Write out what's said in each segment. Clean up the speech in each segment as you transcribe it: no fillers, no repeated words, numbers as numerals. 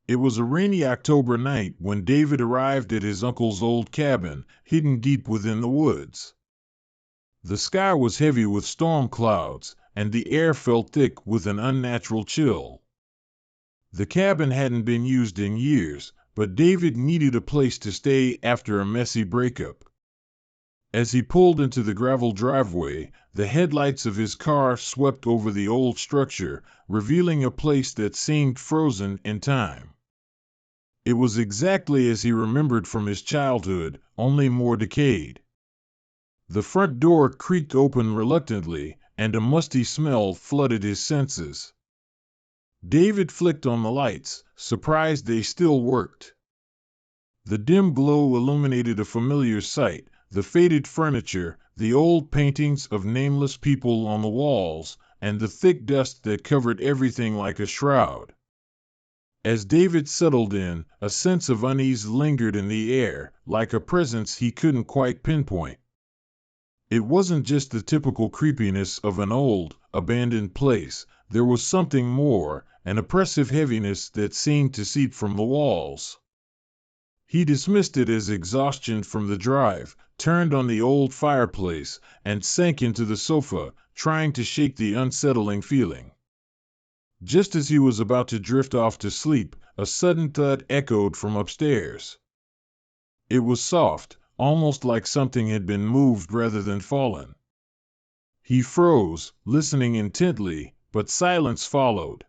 It was a rainy October night when David arrived at his uncle's old cabin, hidden deep within the woods. The sky was heavy with storm clouds, and the air felt thick with an unnatural chill. The cabin hadn't been used in years, but David needed a place to stay after a messy breakup. As he pulled into the gravel driveway, the headlights of his car swept over the old structure, revealing a place that seemed frozen in time. It was exactly as he remembered from his childhood, only more decayed. The front door creaked open reluctantly, and a musty smell flooded his senses. David flicked on the lights, surprised they still worked. The dim glow illuminated a familiar sight: the faded furniture, the old paintings of nameless people on the walls, and the thick dust that covered everything like a shroud. As David settled in, a sense of unease lingered in the air, like a presence he couldn't quite pinpoint. It wasn't just the typical creepiness of an old, abandoned place. There was something more, an oppressive heaviness that seemed to seep from the walls. He dismissed it as exhaustion from the drive, turned on the old fireplace, and sank into the sofa, trying to shake the unsettling feeling. Just as he was about to drift off to sleep, a sudden thud echoed from upstairs. It was soft, almost like something had been moved rather than fallen. He froze, listening intently, but silence followed.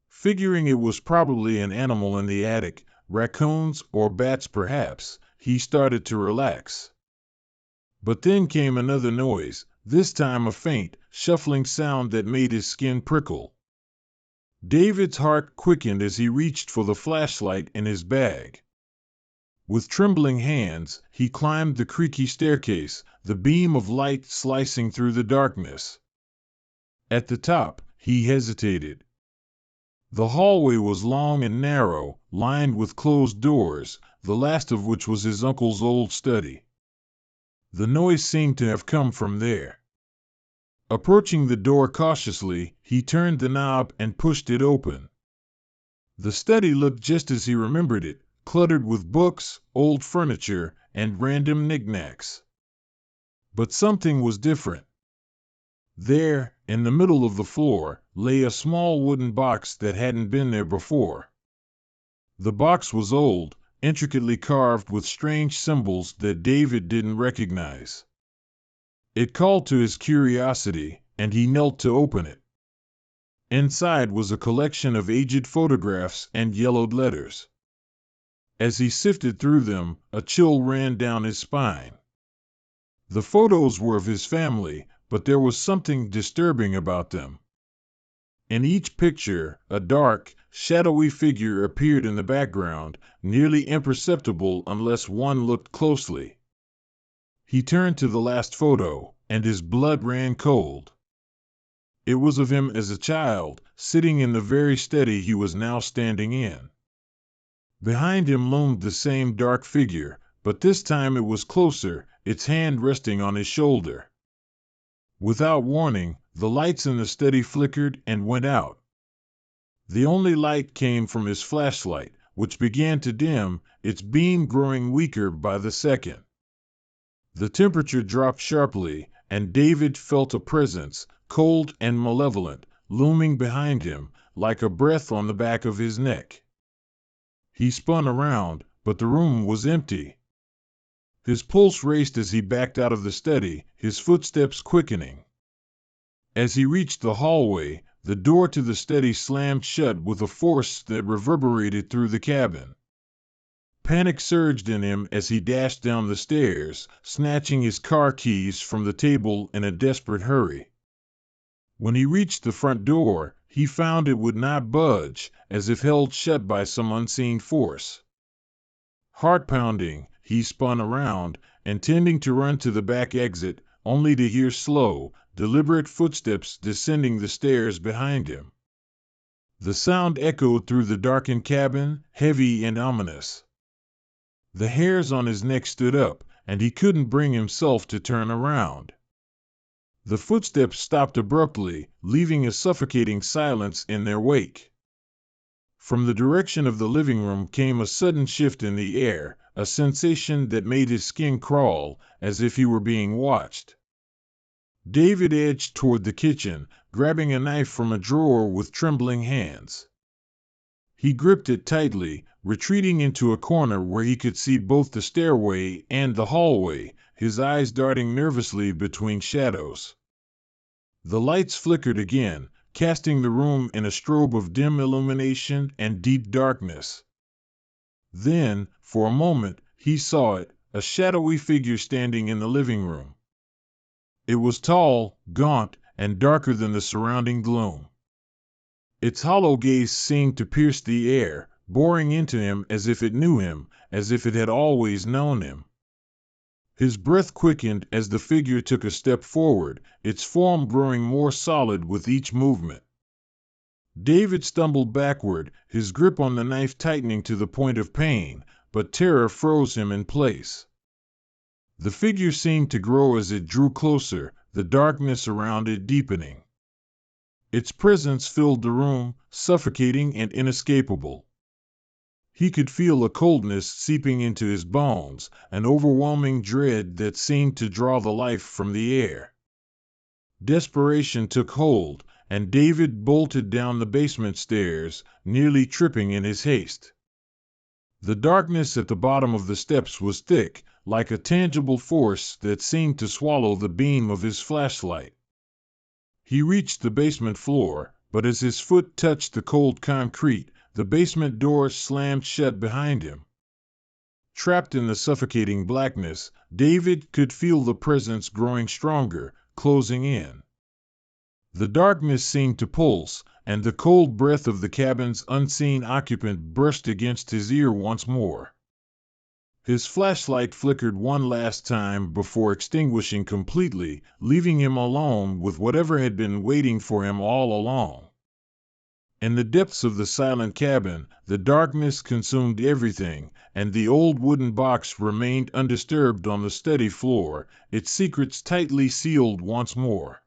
Figuring it was probably an animal in the attic, raccoons or bats perhaps, he started to relax. But then came another noise, this time a faint, shuffling sound that made his skin prickle. David's heart quickened as he reached for the flashlight in his bag. With trembling hands, he climbed the creaky staircase, the beam of light slicing through the darkness. At the top, he hesitated. The hallway was long and narrow, lined with closed doors, the last of which was his uncle's old study. The noise seemed to have come from there. Approaching the door cautiously, he turned the knob and pushed it open. The study looked just as he remembered it, cluttered with books, old furniture, and random knickknacks. But something was different. There, in the middle of the floor, lay a small wooden box that hadn't been there before. The box was old, intricately carved with strange symbols that David didn't recognize. It called to his curiosity, and he knelt to open it. Inside was a collection of aged photographs and yellowed letters. As he sifted through them, a chill ran down his spine. The photos were of his family, but there was something disturbing about them. In each picture, a dark, shadowy figure appeared in the background, nearly imperceptible unless one looked closely. He turned to the last photo, and his blood ran cold. It was of him as a child, sitting in the very study he was now standing in. Behind him loomed the same dark figure, but this time it was closer, its hand resting on his shoulder. Without warning, the lights in the study flickered and went out. The only light came from his flashlight, which began to dim, its beam growing weaker by the second. The temperature dropped sharply, and David felt a presence, cold and malevolent, looming behind him, like a breath on the back of his neck. He spun around, but the room was empty. His pulse raced as he backed out of the study, his footsteps quickening. As he reached the hallway, the door to the study slammed shut with a force that reverberated through the cabin. Panic surged in him as he dashed down the stairs, snatching his car keys from the table in a desperate hurry. When he reached the front door, he found it would not budge, as if held shut by some unseen force. Heart pounding, he spun around, intending to run to the back exit, only to hear slow, deliberate footsteps descending the stairs behind him. The sound echoed through the darkened cabin, heavy and ominous. The hairs on his neck stood up, and he couldn't bring himself to turn around. The footsteps stopped abruptly, leaving a suffocating silence in their wake. From the direction of the living room came a sudden shift in the air, a sensation that made his skin crawl, as if he were being watched. David edged toward the kitchen, grabbing a knife from a drawer with trembling hands. He gripped it tightly, retreating into a corner where he could see both the stairway and the hallway, his eyes darting nervously between shadows. The lights flickered again, casting the room in a strobe of dim illumination and deep darkness. Then, for a moment, he saw it, a shadowy figure standing in the living room. It was tall, gaunt, and darker than the surrounding gloom. Its hollow gaze seemed to pierce the air, boring into him as if it knew him, as if it had always known him. His breath quickened as the figure took a step forward, its form growing more solid with each movement. David stumbled backward, his grip on the knife tightening to the point of pain, but terror froze him in place. The figure seemed to grow as it drew closer, the darkness around it deepening. Its presence filled the room, suffocating and inescapable. He could feel a coldness seeping into his bones, an overwhelming dread that seemed to draw the life from the air. Desperation took hold, and David bolted down the basement stairs, nearly tripping in his haste. The darkness at the bottom of the steps was thick, like a tangible force that seemed to swallow the beam of his flashlight. He reached the basement floor, but as his foot touched the cold concrete, the basement door slammed shut behind him. Trapped in the suffocating blackness, David could feel the presence growing stronger, closing in. The darkness seemed to pulse, and the cold breath of the cabin's unseen occupant brushed against his ear once more. His flashlight flickered one last time before extinguishing completely, leaving him alone with whatever had been waiting for him all along. In the depths of the silent cabin, the darkness consumed everything, and the old wooden box remained undisturbed on the study floor, its secrets tightly sealed once more.